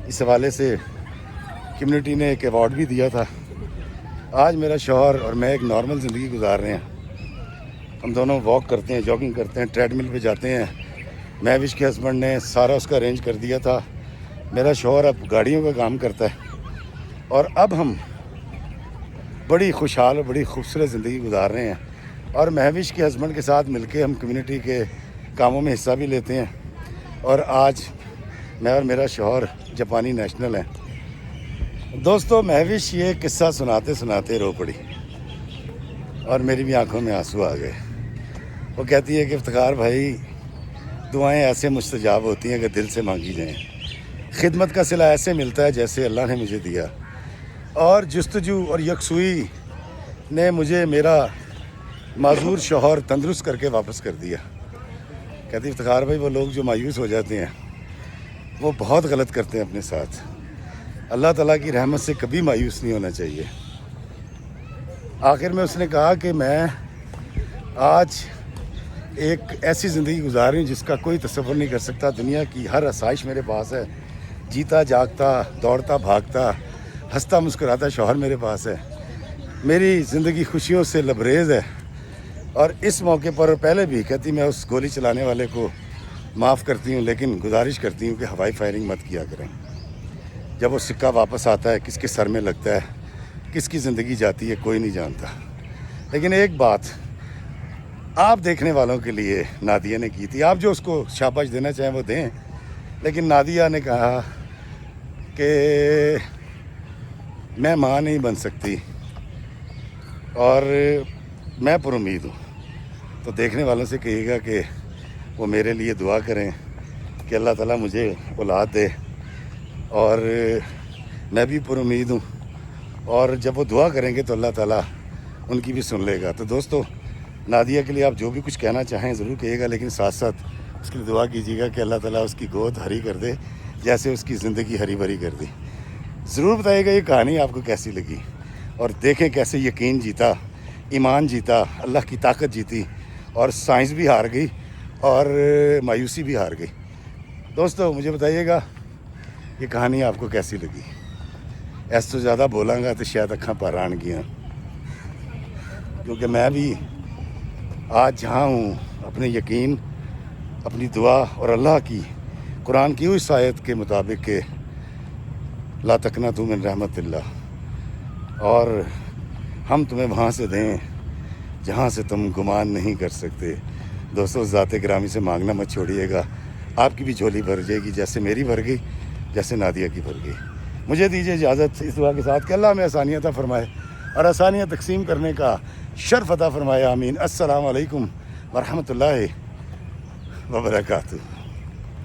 اس حوالے سے کمیونٹی نے ایک ایوارڈ بھی دیا تھا. آج میرا شوہر اور میں ایک نارمل زندگی گزار رہے ہیں. ہم دونوں واک کرتے ہیں، جاگنگ کرتے ہیں، ٹریڈ مل پہ جاتے ہیں۔ مہوش کے ہسبینڈ نے سارا اس کا ارینج کر دیا تھا۔ میرا شوہر اب گاڑیوں کا کام کرتا ہے، اور اب ہم بڑی خوشحال اور بڑی خوبصورت زندگی گزار رہے ہیں۔ اور مہوش کے ہسبینڈ کے ساتھ مل کے ہم کمیونٹی کے کاموں میں حصہ بھی لیتے ہیں، اور آج میں اور میرا شوہر جاپانی نیشنل ہیں۔ دوستو، مہوش یہ قصہ سناتے سناتے رو پڑی اور میری بھی آنکھوں میں آنسو آ گئے۔ وہ کہتی ہے کہ افتخار بھائی، دعائیں ایسے مستجاب ہوتی ہیں کہ دل سے مانگی جائیں، خدمت کا صلہ ایسے ملتا ہے جیسے اللہ نے مجھے دیا، اور جستجو اور یکسوئی نے مجھے میرا معذور شوہر تندرست کر کے واپس کر دیا۔ کہتی افتخار بھائی، وہ لوگ جو مایوس ہو جاتے ہیں وہ بہت غلط کرتے ہیں اپنے ساتھ۔ اللہ تعالیٰ کی رحمت سے کبھی مایوس نہیں ہونا چاہیے۔ آخر میں اس نے کہا کہ میں آج ایک ایسی زندگی گزار رہی ہوں جس کا کوئی تصور نہیں کر سکتا۔ دنیا کی ہر آسائش میرے پاس ہے، جیتا جاگتا، دوڑتا بھاگتا، ہنستا مسکراتا شوہر میرے پاس ہے، میری زندگی خوشیوں سے لبریز ہے۔ اور اس موقع پر پہلے بھی کہتی میں اس گولی چلانے والے کو معاف کرتی ہوں، لیکن گزارش کرتی ہوں کہ ہوائی فائرنگ مت کیا کریں۔ جب وہ سکہ واپس آتا ہے، کس کے سر میں لگتا ہے، کس کی زندگی جاتی ہے، کوئی نہیں جانتا۔ لیکن ایک بات آپ دیکھنے والوں کے لیے نادیہ نے کی تھی، آپ جو اس کو شاباش دینا چاہیں وہ دیں، لیکن نادیہ نے کہا کہ میں ماں نہیں بن سکتی اور میں پر امید ہوں۔ تو دیکھنے والوں سے کہیے گا کہ وہ میرے لیے دعا کریں کہ اللہ تعالیٰ مجھے اولاد دے، اور میں بھی پر امید ہوں، اور جب وہ دعا کریں گے تو اللہ تعالیٰ ان کی بھی سن لے گا۔ تو دوستو، نادیہ کے لیے آپ جو بھی کچھ کہنا چاہیں ضرور کہیے گا، لیکن ساتھ ساتھ اس کے لیے دعا کیجیے گا کہ اللہ تعالیٰ اس کی گود ہری کر دے جیسے اس کی زندگی ہری بھری کر دی۔ ضرور بتائیے گا یہ کہانی آپ کو کیسی لگی، اور دیکھیں کیسے یقین جیتا، ایمان جیتا، اللہ کی طاقت جیتی، اور سائنس بھی ہار گئی اور مایوسی بھی ہار گئی۔ دوستو، مجھے بتائیے گا یہ کہانی آپ کو کیسی لگی۔ ایسے تو زیادہ بولاں گا تو شاید اکھاں پار آن گیا، کیونکہ میں بھی آج جہاں ہوں اپنے یقین، اپنی دعا اور اللہ کی قرآن کی اس آیت کے مطابق کہ لا تقنطوا من رحمت اللہ، اور ہم تمہیں وہاں سے دیں جہاں سے تم گمان نہیں کر سکتے۔ دوستو، ذات گرامی سے مانگنا مت چھوڑیے گا، آپ کی بھی جھولی بھر جائے گی، جیسے میری بھر گئی، جیسے نادیہ کی بھر گئی۔ مجھے دیجیے اجازت اس دعا کے ساتھ کہ اللہ ہمیں آسانیاں عطا فرمائے اور آسانیاں تقسیم کرنے کا شرف عطا فرمائے، آمین۔ السلام علیکم ورحمۃ اللہ وبرکاتہ۔